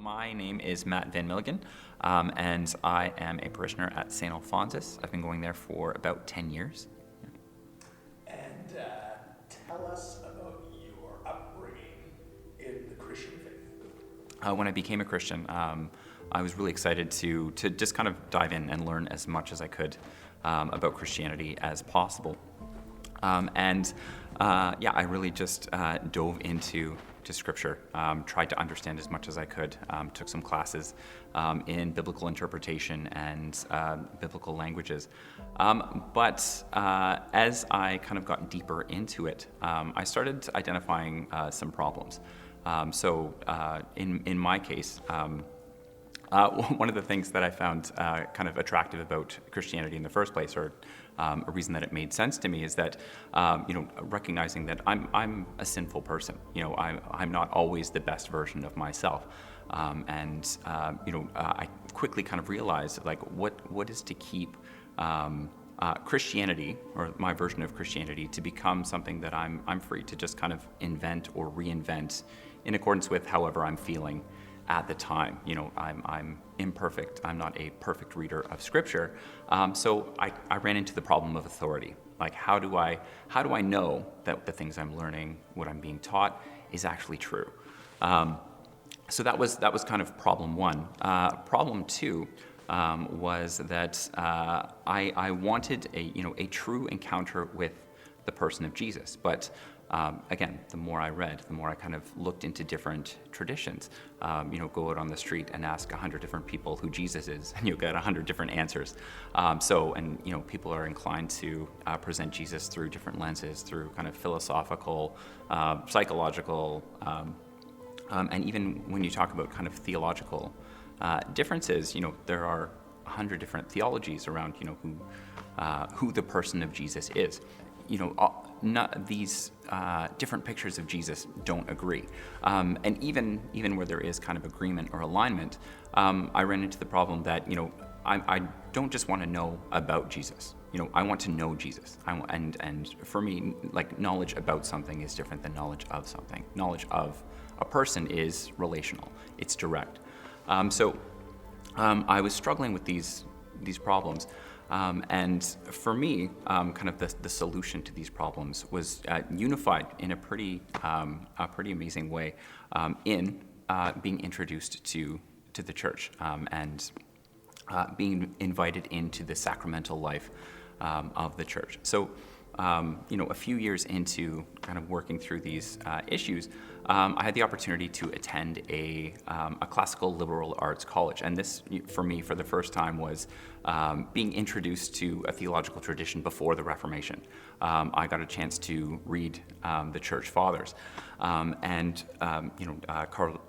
My name is Matt VanMilligen, and I am a parishioner at St. Alphonsus. I've been going there for about 10 years. And tell us about your upbringing in the Christian faith. When I became a Christian, I was really excited to just kind of dive in and learn as much as I could about Christianity as possible. I really just dove into Scripture, tried to understand as much as I could, took some classes in biblical interpretation and biblical languages. But as I kind of got deeper into it, I started identifying some problems. In my case, one of the things that I found kind of attractive about Christianity in the first place, or a reason that it made sense to me, is that recognizing that I'm a sinful person. I'm not always the best version of myself, I quickly kind of realized like what is to keep Christianity, or my version of Christianity, to become something that I'm free to just kind of invent or reinvent in accordance with however I'm feeling at the time. I'm imperfect. I'm not a perfect reader of Scripture. So I ran into the problem of authority. Like, how do I know that the things I'm learning, what I'm being taught, is actually true? So that was kind of problem one. Problem two was that I wanted a true encounter with the person of Jesus, but again, the more I read, the more I kind of looked into different traditions. Go out on the street and ask 100 different people who Jesus is, and you'll get 100 different answers. People are inclined to present Jesus through different lenses, through kind of philosophical, psychological, and even when you talk about kind of theological differences, there are 100 different theologies around, who the person of Jesus is. These different pictures of Jesus don't agree. And even where there is kind of agreement or alignment, I ran into the problem that, I don't just want to know about Jesus. I want to know Jesus. And for me, like, knowledge about something is different than knowledge of something. Knowledge of a person is relational. It's direct. I was struggling with these problems. And for me, kind of the solution to these problems was unified in a pretty amazing way in being introduced to the church and being invited into the sacramental life of the church. So, a few years into kind of working through these issues, I had the opportunity to attend a classical liberal arts college. And this, for me, for the first time, was being introduced to a theological tradition before the Reformation. I got a chance to read the Church Fathers.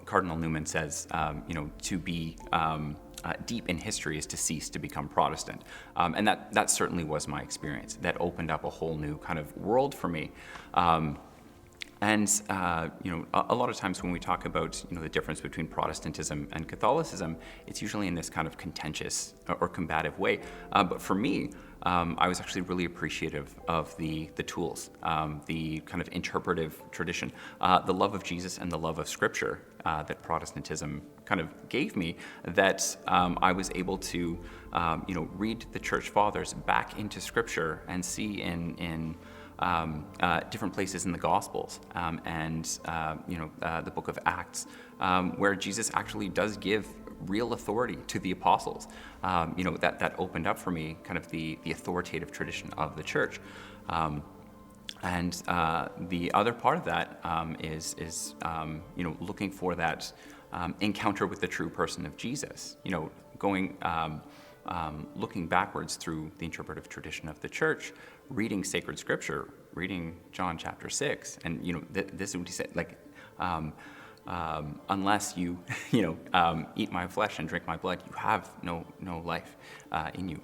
Cardinal Newman says, to be deep in history is to cease to become Protestant. And that certainly was my experience. That opened up a whole new kind of world for me. A lot of times when we talk about, the difference between Protestantism and Catholicism, it's usually in this kind of contentious or combative way. But for me, I was actually really appreciative of the tools, the kind of interpretive tradition, the love of Jesus and the love of Scripture that Protestantism kind of gave me, that I was able to, read the Church Fathers back into Scripture and see in different places in the Gospels the book of Acts, where Jesus actually does give real authority to the apostles. That opened up for me kind of the authoritative tradition of the church. The other part of that is looking for that encounter with the true person of Jesus. Looking backwards through the interpretive tradition of the church, reading sacred Scripture, reading John chapter 6, and this is what he said, like, unless you eat my flesh and drink my blood, you have no life in you.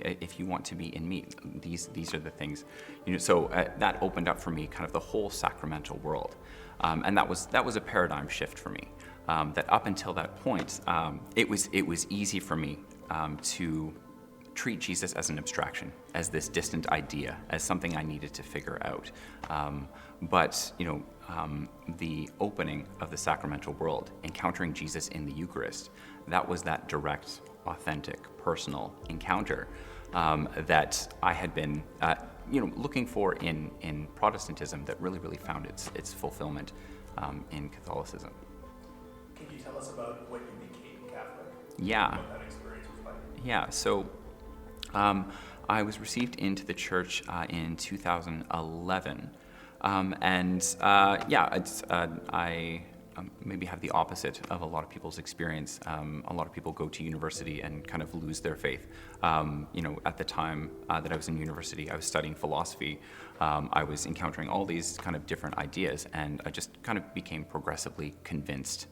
If you want to be in me, these are the things. That opened up for me kind of the whole sacramental world, and that was a paradigm shift for me. That up until that point, it was easy for me to treat Jesus as an abstraction, as this distant idea, as something I needed to figure out. the opening of the sacramental world, encountering Jesus in the Eucharist, that was that direct, authentic, personal encounter that I had been, looking for in Protestantism that really found its fulfillment in Catholicism. Can you tell us about when you became Catholic? Yeah. What that experience was like? Yeah, so I was received into the church in 2011. I maybe have the opposite of a lot of people's experience. A lot of people go to university and kind of lose their faith. At the time that I was in university, I was studying philosophy. I was encountering all these kind of different ideas, and I just kind of became progressively convinced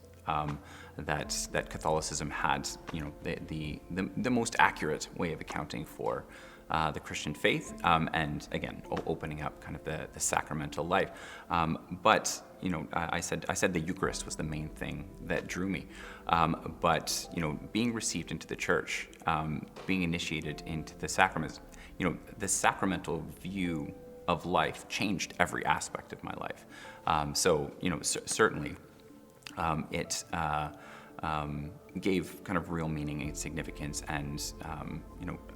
that Catholicism had, the most accurate way of accounting for the Christian faith, and again, opening up kind of the sacramental life. I said the Eucharist was the main thing that drew me. But being received into the church, being initiated into the sacraments, the sacramental view of life changed every aspect of my life. Certainly, it gave kind of real meaning and significance and,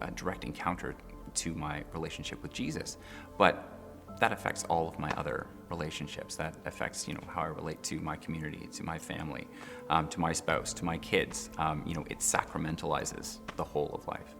a direct encounter to my relationship with Jesus. But that affects all of my other relationships. That affects, how I relate to my community, to my family, to my spouse, to my kids. It sacramentalizes the whole of life.